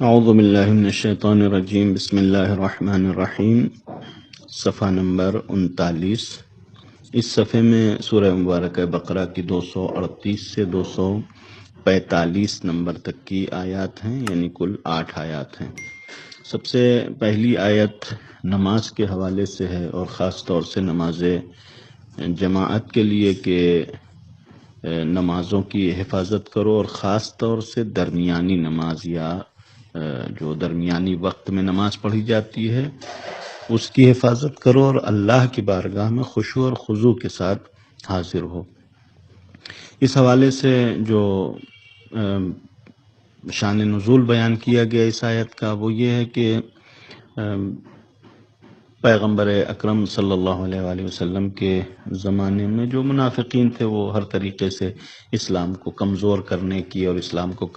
اعوذ باللہ من الشیطان الرجیم، بسم اللہ الرحمن الرحیم۔ صفحہ نمبر 39۔ اس صفحے میں سورہ مبارکہ بقرہ کی 238 سے 245 نمبر تک کی آیات ہیں، یعنی کل 8 آیات ہیں۔ سب سے پہلی آیت نماز کے حوالے سے ہے، اور خاص طور سے نماز جماعت کے لیے کہ نمازوں کی حفاظت کرو، اور خاص طور سے درمیانی نماز یا جو درمیانی وقت میں نماز پڑھی جاتی ہے اس کی حفاظت کرو، اور اللہ کی بارگاہ میں خشوع اور خضوع کے ساتھ حاضر ہو۔ اس حوالے سے جو شان نزول بیان کیا گیا اس آیت کا وہ یہ ہے کہ پیغمبر اکرم صلی اللہ علیہ وآلہ وسلم کے زمانے میں جو منافقین تھے وہ ہر طریقے سے اسلام کو کمزور کرنے کی اور اسلام کو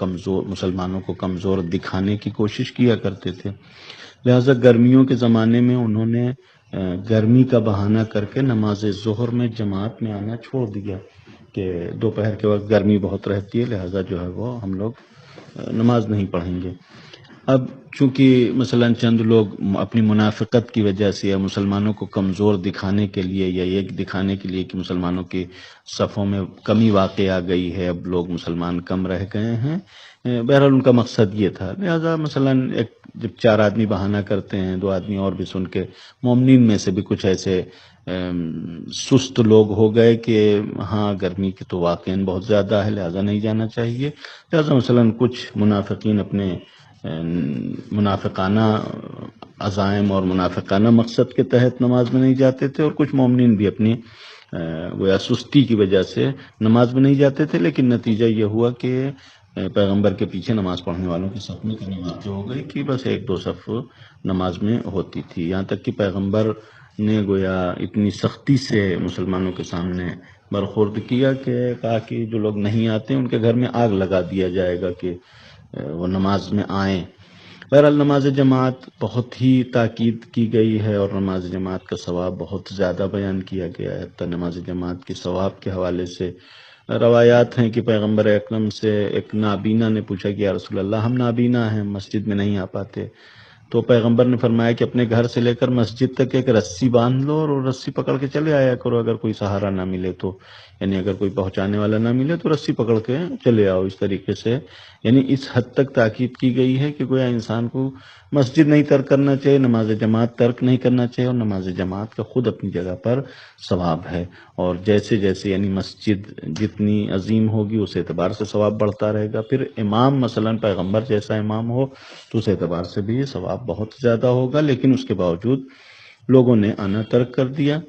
مسلمانوں کو کمزور دکھانے کی کوشش کیا کرتے تھے۔ لہٰذا گرمیوں کے زمانے میں انہوں نے گرمی کا بہانہ کر کے نماز ظہر میں جماعت میں آنا چھوڑ دیا کہ دوپہر کے وقت گرمی بہت رہتی ہے، لہٰذا جو ہے وہ ہم لوگ نماز نہیں پڑھیں گے۔ اب چونکہ مثلا چند لوگ اپنی منافقت کی وجہ سے یا مسلمانوں کو کمزور دکھانے کے لیے یا یہ دکھانے کے لیے کہ مسلمانوں کی صفوں میں کمی واقع آ گئی ہے، اب لوگ مسلمان کم رہ گئے ہیں، بہرحال ان کا مقصد یہ تھا۔ لہذا مثلا جب 4 آدمی بہانہ کرتے ہیں، 2 آدمی اور بھی سن کے مومنین میں سے بھی کچھ ایسے سست لوگ ہو گئے کہ ہاں گرمی کی تو واقعاً بہت زیادہ ہے لہذا نہیں جانا چاہیے، لہذا مثلا کچھ منافقین اپنے منافقانہ عزائم اور منافقانہ مقصد کے تحت نماز میں نہیں جاتے تھے، اور کچھ مومنین بھی اپنی گویا سستی کی وجہ سے نماز میں نہیں جاتے تھے، لیکن نتیجہ یہ ہوا کہ پیغمبر کے پیچھے نماز پڑھنے والوں کی صف میں اتنی واقع ہو گئی کہ بس 1-2 صف نماز میں ہوتی تھی، یہاں تک کہ پیغمبر نے گویا اتنی سختی سے مسلمانوں کے سامنے برخورد کیا کہ کہا کہ جو لوگ نہیں آتے ان کے گھر میں آگ لگا دیا جائے گا کہ وہ نماز میں آئیں۔ بہرحال نماز جماعت بہت ہی تاکید کی گئی ہے، اور نماز جماعت کا ثواب بہت زیادہ بیان کیا گیا ہے۔ حتیٰ نماز جماعت کے ثواب کے حوالے سے روایات ہیں کہ پیغمبر اکرم سے ایک نابینا نے پوچھا کہ یا رسول اللہ ہم نابینا ہیں، مسجد میں نہیں آ پاتے، تو پیغمبر نے فرمایا کہ اپنے گھر سے لے کر مسجد تک ایک رسی باندھ لو، اور رسی پکڑ کے چلے آیا کرو، اگر کوئی سہارا نہ ملے تو، یعنی اگر کوئی پہنچانے والا نہ ملے تو رسی پکڑ کے چلے آؤ۔ اس طریقے سے یعنی اس حد تک تاکید کی گئی ہے کہ گویا انسان کو مسجد نہیں ترک کرنا چاہیے، نماز جماعت ترک نہیں کرنا چاہیے، اور نماز جماعت کا خود اپنی جگہ پر ثواب ہے، اور جیسے جیسے یعنی مسجد جتنی عظیم ہوگی اس اعتبار سے ثواب بڑھتا رہے گا۔ پھر امام مثلا پیغمبر جیسا امام ہو تو اس اعتبار سے بھی یہ ثواب بہت زیادہ ہوگا، لیکن اس کے باوجود لوگوں نے آنا ترک کر دیا،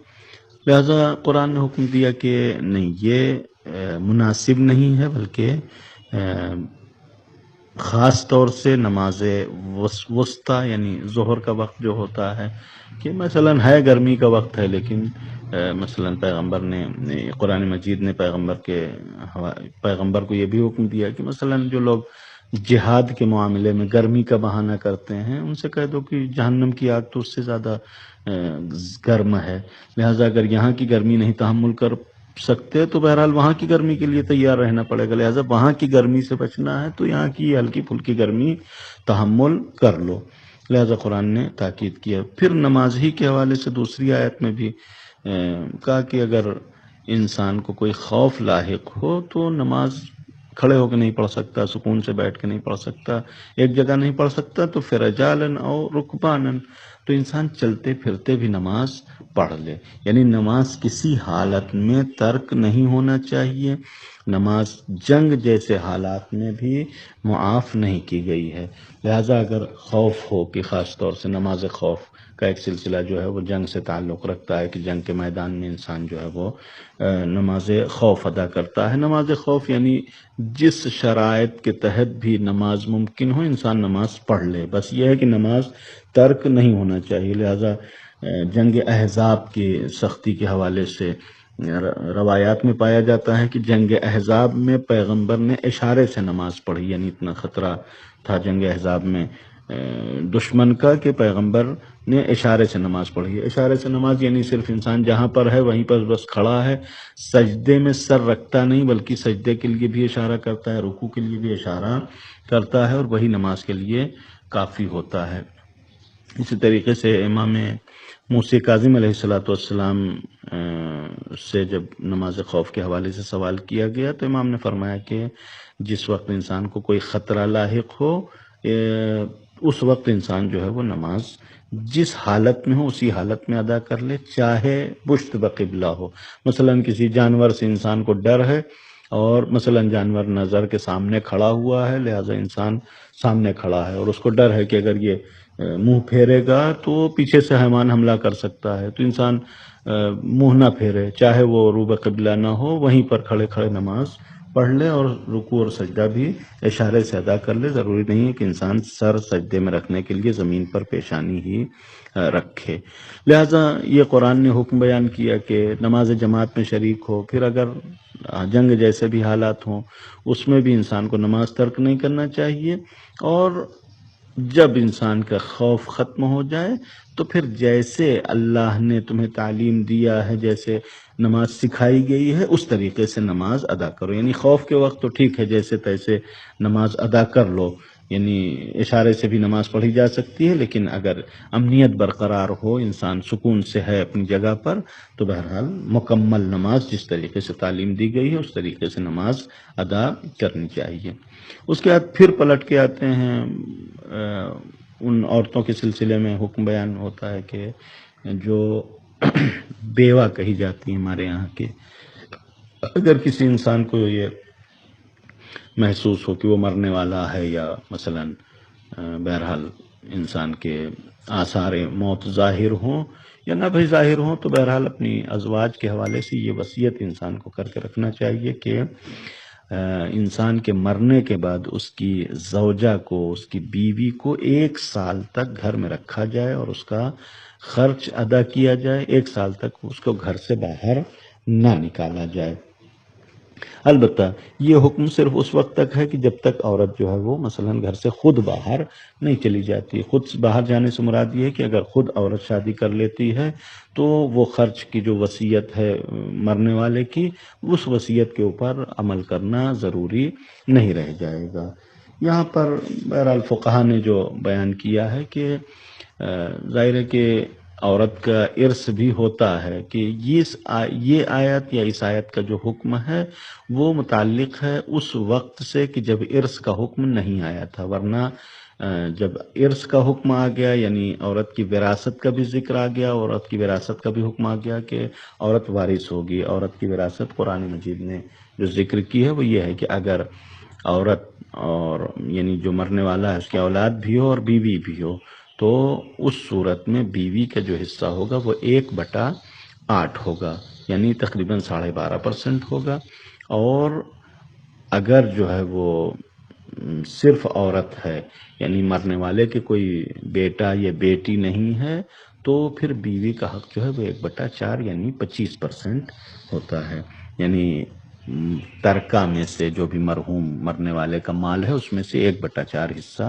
لہذا قرآن نے حکم دیا کہ نہیں، یہ مناسب نہیں ہے، بلکہ خاص طور سے نماز وسطیٰ یعنی ظہر کا وقت جو ہوتا ہے کہ مثلا ہے گرمی کا وقت ہے، لیکن مثلا پیغمبر نے قرآن مجید نے پیغمبر کو یہ بھی حکم دیا کہ مثلا جو لوگ جہاد کے معاملے میں گرمی کا بہانہ کرتے ہیں ان سے کہہ دو کہ جہنم کی آگ تو اس سے زیادہ گرم ہے، لہذا اگر یہاں کی گرمی نہیں تحمل کر سکتے تو بہرحال وہاں کی گرمی کے لیے تیار رہنا پڑے گا، لہذا وہاں کی گرمی سے بچنا ہے تو یہاں کی ہلکی پھلکی گرمی تحمل کر لو، لہذا قرآن نے تاکید کیا۔ پھر نماز ہی کے حوالے سے دوسری آیت میں بھی کہا کہ اگر انسان کو کوئی خوف لاحق ہو تو نماز کھڑے ہو کے نہیں پڑھ سکتا، سکون سے بیٹھ کے نہیں پڑھ سکتا، ایک جگہ نہیں پڑھ سکتا تو فرجالن او رکبانن، تو انسان چلتے پھرتے بھی نماز پڑھ لے، یعنی نماز کسی حالت میں ترک نہیں ہونا چاہیے، نماز جنگ جیسے حالات میں بھی معاف نہیں کی گئی ہے، لہذا اگر خوف ہو کہ خاص طور سے نماز خوف کا ایک سلسلہ جو ہے وہ جنگ سے تعلق رکھتا ہے کہ جنگ کے میدان میں انسان جو ہے وہ نماز خوف ادا کرتا ہے۔ نماز خوف یعنی جس شرائط کے تحت بھی نماز ممکن ہو انسان نماز پڑھ لے، بس یہ ہے کہ نماز ترک نہیں ہونا چاہیے۔ لہذا جنگ احزاب کی سختی کے حوالے سے روایات میں پایا جاتا ہے کہ جنگ احزاب میں پیغمبر نے اشارے سے نماز پڑھی، یعنی اتنا خطرہ تھا جنگ احزاب میں دشمن کا کہ پیغمبر نے اشارے سے نماز پڑھی ہے۔ اشارے سے نماز یعنی صرف انسان جہاں پر ہے وہیں پر بس کھڑا ہے، سجدے میں سر رکھتا نہیں، بلکہ سجدے کے لیے بھی اشارہ کرتا ہے، رکوع کے لیے بھی اشارہ کرتا ہے، اور وہی نماز کے لیے کافی ہوتا ہے۔ اسی طریقے سے امام موسی کاظم علیہ السلام سے جب نماز خوف کے حوالے سے سوال کیا گیا تو امام نے فرمایا کہ جس وقت انسان کو کوئی خطرہ لاحق ہو اس وقت انسان جو ہے وہ نماز جس حالت میں ہو اسی حالت میں ادا کر لے، چاہے پشت بقبلہ ہو۔ مثلا کسی جانور سے انسان کو ڈر ہے اور مثلا جانور نظر کے سامنے کھڑا ہوا ہے، لہذا انسان سامنے کھڑا ہے اور اس کو ڈر ہے کہ اگر یہ منہ پھیرے گا تو پیچھے سے حیوان حملہ کر سکتا ہے، تو انسان منہ نہ پھیرے، چاہے وہ رو بقبلہ نہ ہو، وہیں پر کھڑے کھڑے نماز پڑھ لے اور رکوع اور سجدہ بھی اشارے سے ادا کر لے۔ ضروری نہیں ہے کہ انسان سر سجدے میں رکھنے کے لیے زمین پر پیشانی ہی رکھے۔ لہذا یہ قرآن نے حکم بیان کیا کہ نماز جماعت میں شریک ہو، پھر اگر جنگ جیسے بھی حالات ہوں اس میں بھی انسان کو نماز ترک نہیں کرنا چاہیے، اور جب انسان کا خوف ختم ہو جائے تو پھر جیسے اللہ نے تمہیں تعلیم دیا ہے، جیسے نماز سکھائی گئی ہے اس طریقے سے نماز ادا کرو۔ یعنی خوف کے وقت تو ٹھیک ہے جیسے تیسے نماز ادا کر لو، یعنی اشارے سے بھی نماز پڑھی جا سکتی ہے، لیکن اگر امنیت برقرار ہو، انسان سکون سے ہے اپنی جگہ پر، تو بہرحال مکمل نماز جس طریقے سے تعلیم دی گئی ہے اس طریقے سے نماز ادا کرنی چاہیے۔ اس کے بعد پھر پلٹ کے آتے ہیں ان عورتوں کے سلسلے میں حکم بیان ہوتا ہے کہ جو بیوہ کہی جاتی ہیں ہمارے یہاں کے، اگر کسی انسان کو یہ محسوس ہو کہ وہ مرنے والا ہے، یا مثلا بہرحال انسان کے آثار موت ظاہر ہوں یا نہ بھی ظاہر ہوں، تو بہرحال اپنی ازواج کے حوالے سے یہ وصیت انسان کو کر کے رکھنا چاہیے کہ انسان کے مرنے کے بعد اس کی زوجہ کو، اس کی بیوی کو 1 سال تک گھر میں رکھا جائے اور اس کا خرچ ادا کیا جائے، 1 سال تک اس کو گھر سے باہر نہ نکالا جائے۔ البتہ یہ حکم صرف اس وقت تک ہے کہ جب تک عورت جو ہے وہ مثلا گھر سے خود باہر نہیں چلی جاتی۔ خود باہر جانے سے مراد یہ ہے کہ اگر خود عورت شادی کر لیتی ہے تو وہ خرچ کی جو وصیت ہے مرنے والے کی، اس وصیت کے اوپر عمل کرنا ضروری نہیں رہ جائے گا۔ یہاں پر بہرحال فقہا نے جو بیان کیا ہے کہ ظاہر ہے کہ عورت کا ارث بھی ہوتا ہے کہ یہ آیت یا اس آیت کا جو حکم ہے وہ متعلق ہے اس وقت سے کہ جب ارث کا حکم نہیں آیا تھا، ورنہ جب ارث کا حکم آ گیا یعنی عورت کی وراثت کا بھی ذکر آ گیا، عورت کی وراثت کا بھی حکم آ گیا کہ عورت وارث ہوگی۔ عورت کی وراثت قرآن مجید نے جو ذکر کی ہے وہ یہ ہے کہ اگر عورت اور یعنی جو مرنے والا ہے اس کی اولاد بھی ہو اور بیوی بھی ہو، تو اس صورت میں بیوی کا جو حصہ ہوگا وہ 1/8 ہوگا، یعنی تقریباً 12.5% ہوگا۔ اور اگر جو ہے وہ صرف عورت ہے، یعنی مرنے والے کے کوئی بیٹا یا بیٹی نہیں ہے، تو پھر بیوی کا حق جو ہے وہ 1/4 یعنی 25% ہوتا ہے، یعنی ترکہ میں سے جو بھی مرحوم مرنے والے کا مال ہے اس میں سے 1/4 حصہ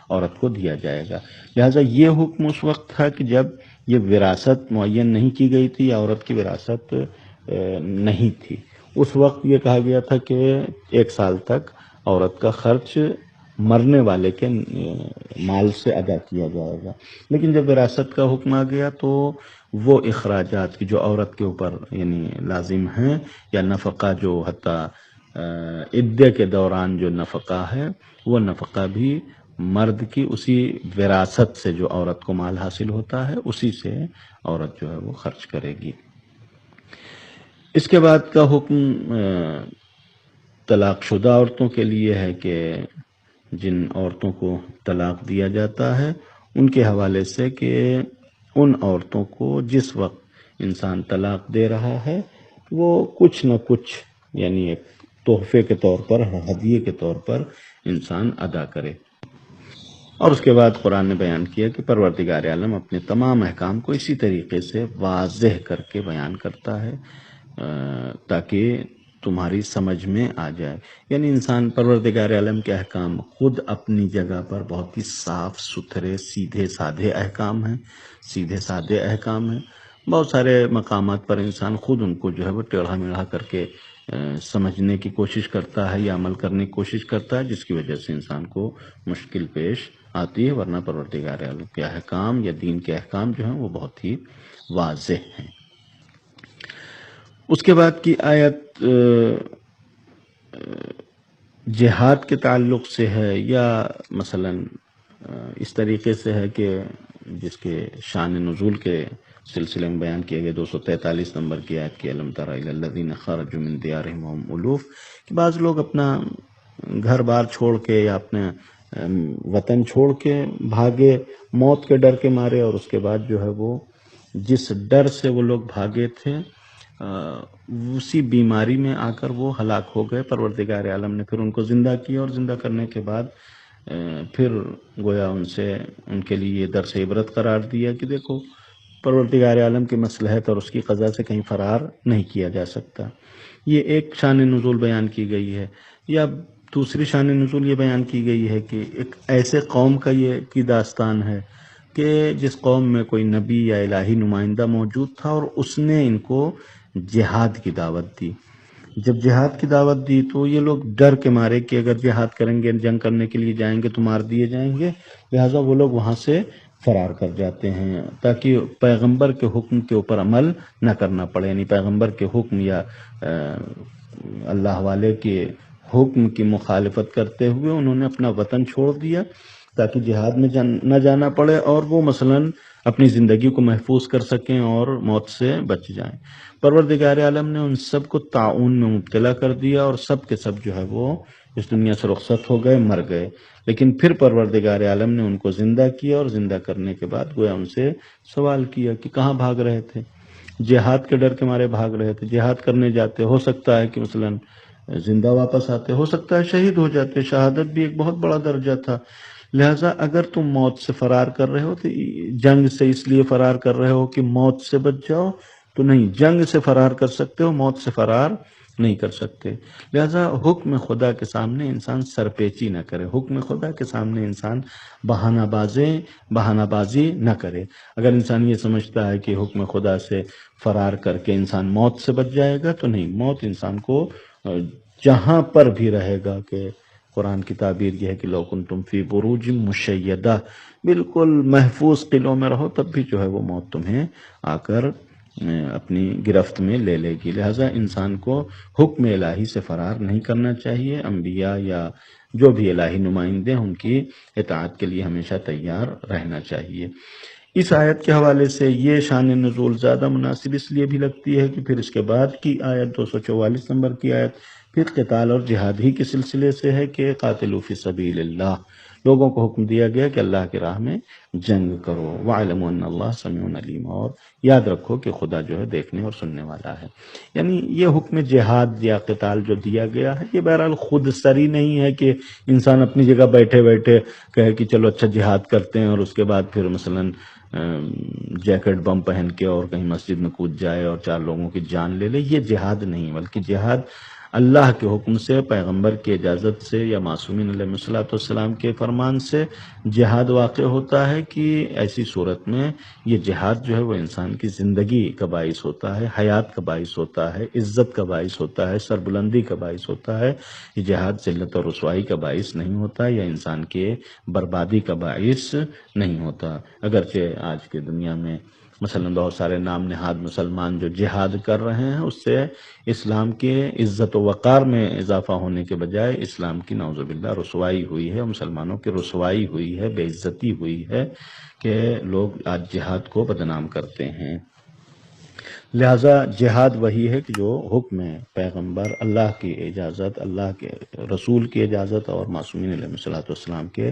عورت کو دیا جائے گا۔ لہٰذا یہ حکم اس وقت تھا کہ جب یہ وراثت معین نہیں کی گئی تھی یا عورت کی وراثت نہیں تھی، اس وقت یہ کہا گیا تھا کہ 1 سال تک عورت کا خرچ مرنے والے کے مال سے ادا کیا جائے گا۔ لیکن جب وراثت کا حکم آ گیا تو وہ اخراجات کی جو عورت کے اوپر یعنی لازم ہیں، یا نفقہ جو حتیٰ عدے کے دوران جو نفقہ ہے وہ نفقہ بھی مرد کی اسی وراثت سے جو عورت کو مال حاصل ہوتا ہے اسی سے عورت جو ہے وہ خرچ کرے گی۔ اس کے بعد کا حکم طلاق شدہ عورتوں کے لیے ہے کہ جن عورتوں کو طلاق دیا جاتا ہے ان کے حوالے سے کہ ان عورتوں کو جس وقت انسان طلاق دے رہا ہے وہ کچھ نہ کچھ یعنی ایک تحفے کے طور پر، ہدیے کے طور پر انسان ادا کرے۔ اور اس کے بعد قرآن نے بیان کیا کہ پروردگار عالم اپنے تمام احکام کو اسی طریقے سے واضح کر کے بیان کرتا ہے تاکہ تمہاری سمجھ میں آ جائے. یعنی انسان پروردگار عالم کے احکام خود اپنی جگہ پر بہت ہی صاف ستھرے سیدھے سادھے احکام ہیں، سیدھے سادھے احکام ہیں. بہت سارے مقامات پر انسان خود ان کو جو ہے وہ ٹیڑھا میڑھا کر کے سمجھنے کی کوشش کرتا ہے یا عمل کرنے کی کوشش کرتا ہے، جس کی وجہ سے انسان کو مشکل پیش آتی ہے. ورنہ پروردگار عالم کے احکام یا دین کے احکام جو ہیں وہ بہت ہی واضح ہیں. اس کے بعد کی آیت جہاد کے تعلق سے ہے، یا مثلا اس طریقے سے ہے کہ جس کے شان نزول کے سلسلے میں بیان کیا گیا 243 نمبر کی آیت کی الم تر الی الذین خرجوا من دیارہم وہم الوف، کہ بعض لوگ اپنا گھر بار چھوڑ کے یا اپنے وطن چھوڑ کے بھاگے موت کے ڈر کے مارے، اور اس کے بعد جو ہے وہ جس ڈر سے وہ لوگ بھاگے تھے اسی بیماری میں آ کر وہ ہلاک ہو گئے. پروردگار عالم نے پھر ان کو زندہ کیا، اور زندہ کرنے کے بعد پھر گویا ان کے لیے یہ درس عبرت قرار دیا کہ دیکھو پروردگار عالم کی مصلحت اور اس کی قضا سے کہیں فرار نہیں کیا جا سکتا. یہ ایک شان نزول بیان کی گئی ہے. یا دوسری شان نزول یہ بیان کی گئی ہے کہ ایک ایسے قوم کا یہ کی داستان ہے کہ جس قوم میں کوئی نبی یا الہی نمائندہ موجود تھا، اور اس نے ان کو جہاد کی دعوت دی. جب جہاد کی دعوت دی تو یہ لوگ ڈر کے مارے کہ اگر جہاد کریں گے، جنگ کرنے کے لیے جائیں گے تو مار دیے جائیں گے، لہٰذا وہ لوگ وہاں سے فرار کر جاتے ہیں تاکہ پیغمبر کے حکم کے اوپر عمل نہ کرنا پڑے. یعنی پیغمبر کے حکم یا اللہ والے کے حکم کی مخالفت کرتے ہوئے انہوں نے اپنا وطن چھوڑ دیا تاکہ جہاد میں نہ جانا پڑے، اور وہ مثلاً اپنی زندگی کو محفوظ کر سکیں اور موت سے بچ جائیں. پروردگار عالم نے ان سب کو طاعون میں مبتلا کر دیا، اور سب کے سب جو ہے وہ اس دنیا سے رخصت ہو گئے، مر گئے. لیکن پھر پروردگار عالم نے ان کو زندہ کیا، اور زندہ کرنے کے بعد گویا ان سے سوال کیا کہ کہاں بھاگ رہے تھے؟ جہاد کے ڈر کے مارے بھاگ رہے تھے. جہاد کرنے جاتے، ہو سکتا ہے کہ مثلاً زندہ واپس آتے، ہو سکتا ہے شہید ہو جاتے. شہادت بھی ایک بہت بڑا درجہ تھا. لہٰذا اگر تم موت سے فرار کر رہے ہو تو جنگ سے اس لیے فرار کر رہے ہو کہ موت سے بچ جاؤ تو نہیں، جنگ سے فرار کر سکتے ہو، موت سے فرار نہیں کر سکتے. لہٰذا حکم خدا کے سامنے انسان سرپیچی نہ کرے، حکم خدا کے سامنے انسان بہانہ بازی نہ کرے. اگر انسان یہ سمجھتا ہے کہ حکم خدا سے فرار کر کے انسان موت سے بچ جائے گا تو نہیں، موت انسان کو جہاں پر بھی رہے گا، کہ قرآن کی تعبیر یہ ہے کہ لو کنتم فی بروج مشیدہ، بالکل محفوظ قلعوں میں رہو تب بھی جو ہے وہ موت تمہیں آ کر اپنی گرفت میں لے لے گی. لہٰذا انسان کو حکم الہی سے فرار نہیں کرنا چاہیے. انبیاء یا جو بھی الہی نمائندے ان کی اطاعت کے لیے ہمیشہ تیار رہنا چاہیے. اس آیت کے حوالے سے یہ شان نزول زیادہ مناسب اس لیے بھی لگتی ہے کہ پھر اس کے بعد کی آیت 244 نمبر کی آیت پھر قتال اور جہاد ہی کے سلسلے سے ہے کہ قاتلوا فی سبیل اللہ، لوگوں کو حکم دیا گیا کہ اللہ کی راہ میں جنگ کرو. وَاعْلَمُوا أَنَّ اللَّهَ سَمِيعٌ عَلِيمٌ، اور یاد رکھو کہ خدا جو ہے دیکھنے اور سننے والا ہے. یعنی یہ حکم جہاد یا قتال جو دیا گیا ہے یہ بہرحال خود سری نہیں ہے کہ انسان اپنی جگہ بیٹھے بیٹھے کہے کہ چلو اچھا جہاد کرتے ہیں، اور اس کے بعد پھر مثلاً جیکٹ بم پہن کے اور کہیں مسجد میں کود جائے اور 4 لوگوں کی جان لے لے. یہ جہاد نہیں، بلکہ جہاد اللہ کے حکم سے، پیغمبر کی اجازت سے یا معصومین علیہ الصلوۃ والسلام کے فرمان سے جہاد واقع ہوتا ہے کہ ایسی صورت میں یہ جہاد جو ہے وہ انسان کی زندگی کا باعث ہوتا ہے، حیات کا باعث ہوتا ہے، عزت کا باعث ہوتا ہے، سربلندی کا باعث ہوتا ہے. یہ جہاد ذلت اور رسوائی کا باعث نہیں ہوتا یا انسان کے بربادی کا باعث نہیں ہوتا. اگرچہ آج کی دنیا میں مثلا بہت سارے نام نہاد مسلمان جو جہاد کر رہے ہیں، اس سے اسلام کے عزت و وقار میں اضافہ ہونے کے بجائے اسلام کی نعوذ باللہ رسوائی ہوئی ہے، مسلمانوں کی رسوائی ہوئی ہے، بے عزتی ہوئی ہے کہ لوگ آج جہاد کو بدنام کرتے ہیں. لہذا جہاد وہی ہے کہ جو حکم پیغمبر، اللہ کی اجازت، اللہ کے رسول کی اجازت اور معصومین علیہ الصلوۃ والسلام کے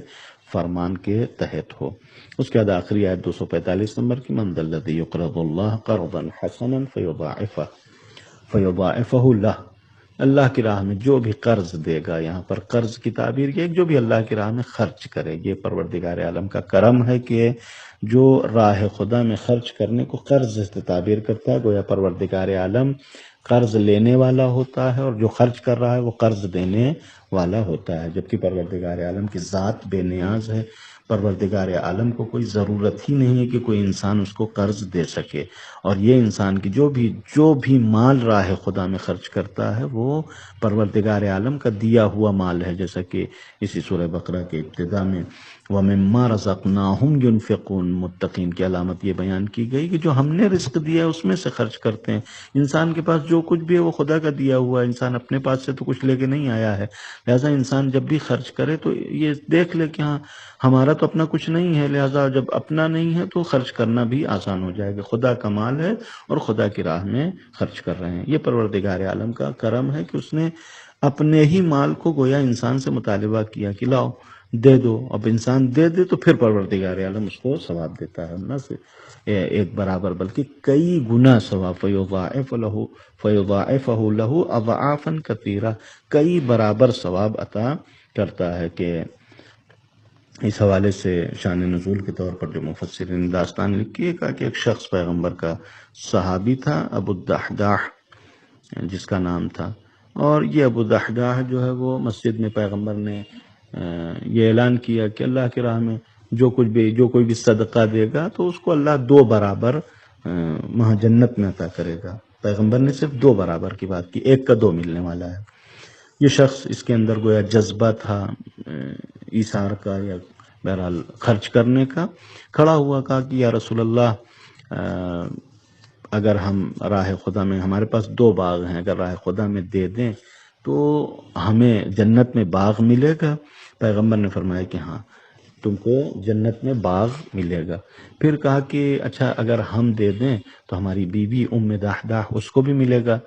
فرمان کے تحت ہو. اس کے بعد آخری آیت 245 نمبر کی من ذا الذی یقرض اللہ قرضا حسنا فیضاعفہ لہ، اللہ کی راہ میں جو بھی قرض دے گا، یہاں پر قرض کی تعبیر یہ جو بھی اللہ کی راہ میں خرچ کرے. یہ پروردگار عالم کا کرم ہے کہ جو راہ خدا میں خرچ کرنے کو قرض سے تعبیر کرتا ہے، گویا پروردگار عالم قرض لینے والا ہوتا ہے اور جو خرچ کر رہا ہے وہ قرض دینے والا ہوتا ہے، جبکہ پروردگار عالم کی ذات بے نیاز ہے۔ پروردگار عالم کو کوئی ضرورت ہی نہیں ہے کہ کوئی انسان اس کو قرض دے سکے، اور یہ انسان کی جو بھی مال راہ خدا میں خرچ کرتا ہے وہ پروردگار عالم کا دیا ہوا مال ہے، جیسا کہ اسی سورہ بقرہ کے ابتدا میں وَمِمَّا رَزَقْنَاهُمْ يُنْفِقُونَ متقین کی علامت یہ بیان کی گئی کہ جو ہم نے رزق دیا ہے اس میں سے خرچ کرتے ہیں۔ انسان کے پاس جو کچھ بھی ہے وہ خدا کا دیا ہوا ہے، انسان اپنے پاس سے تو کچھ لے کے نہیں آیا ہے، لہٰذا انسان جب بھی خرچ کرے تو یہ دیکھ لے کہ ہاں ہمارا تو اپنا کچھ نہیں ہے، لہٰذا جب اپنا نہیں ہے تو خرچ کرنا بھی آسان ہو جائے گا، خدا کا مال ہے اور خدا کی راہ میں خرچ کر رہے ہیں۔ یہ پروردگار عالم کا کرم ہے کہ اس نے اپنے ہی مال کو گویا انسان سے مطالبہ کیا کہ لاؤ دے دو، اب انسان دے دے تو پھر پروردگار عالم اس کو ثواب دیتا ہے، نہ صرف ایک برابر بلکہ کئی گنا ثواب، فیضاعفہ لہ اضعافا کثیرہ، کئی برابر ثواب عطا کرتا ہے۔ کہ اس حوالے سے شان نزول کے طور پر جو مفسرین نے داستان لکھی ہے، کہا کہ ایک شخص پیغمبر کا صحابی تھا، ابو الدحداح جس کا نام تھا، اور یہ ابو الدحداح جو ہے وہ مسجد میں پیغمبر نے یہ اعلان کیا کہ اللہ کی راہ میں جو کوئی بھی صدقہ دے گا تو اس کو اللہ 2 برابر وہاں جنت میں عطا کرے گا۔ پیغمبر نے صرف 2 برابر کی بات کی، 1 کا 2 ملنے والا ہے۔ یہ شخص اس کے اندر گویا جذبہ تھا ایثار کا یا بہرحال خرچ کرنے کا، کھڑا ہوا، کہا کہ یا رسول اللہ اگر ہم راہ خدا میں، ہمارے پاس 2 باغ ہیں، اگر راہ خدا میں دے دیں تو ہمیں جنت میں باغ ملے گا؟ پیغمبر نے فرمایا کہ ہاں تم کو جنت میں باغ ملے گا۔ پھر کہا کہ اچھا اگر ہم دے دیں تو ہماری بیوی ام دحداح اس کو بھی ملے گا؟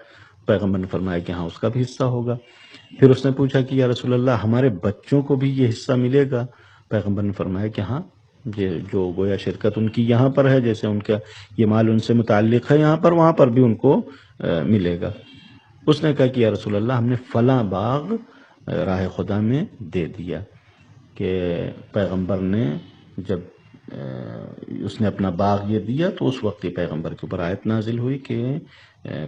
پیغمبر نے فرمایا کہ ہاں اس کا بھی حصہ ہوگا۔ پھر اس نے پوچھا کہ یا رسول اللہ ہمارے بچوں کو بھی یہ حصہ ملے گا؟ پیغمبر نے فرمایا کہ ہاں، یہ جو گویا شرکت ان کی یہاں پر ہے، جیسے ان کا یہ مال ان سے متعلق ہے یہاں پر، وہاں پر بھی ان کو ملے گا۔ اس نے کہا کہ یا رسول اللہ ہم نے فلاں باغ راہ خدا میں دے دیا۔ کہ پیغمبر نے جب اس نے اپنا باغ یہ دیا تو اس وقت یہ پیغمبر کے اوپر آیت نازل ہوئی کہ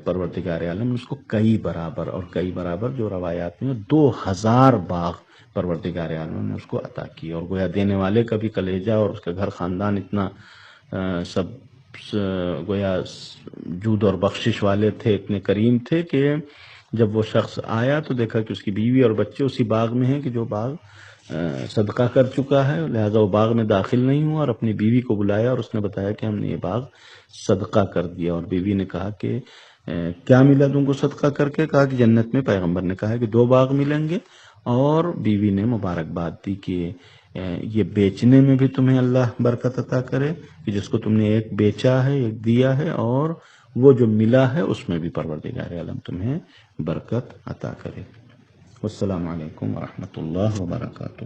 پروردگار عالم نے اس کو کئی برابر، اور کئی برابر جو روایات میں 2000 باغ پروردگار عالم نے اس کو عطا کی، اور گویا دینے والے کا بھی کلیجہ اور اس کا گھر خاندان اتنا سب گویا جود اور بخشش والے تھے، اتنے کریم تھے کہ جب وہ شخص آیا تو دیکھا کہ اس کی بیوی اور بچے اسی باغ میں ہیں کہ جو باغ صدقہ کر چکا ہے، لہذا وہ باغ میں داخل نہیں ہوا، اور اپنی بیوی کو بلایا اور اس نے بتایا کہ ہم نے یہ باغ صدقہ کر دیا۔ اور بیوی نے کہا کہ کیا ملا تم کو صدقہ کر کے؟ کہا کہ جنت میں پیغمبر نے کہا کہ 2 باغ ملیں گے، اور بیوی نے مبارکباد دی کہ یہ بیچنے میں بھی تمہیں اللہ برکت عطا کرے کہ جس کو تم نے ایک بیچا ہے، ایک دیا ہے، اور وہ جو ملا ہے اس میں بھی پروردگار عالم تمہیں برکت عطا کرے۔ والسلام علیکم ورحمۃ اللہ وبرکاتہ۔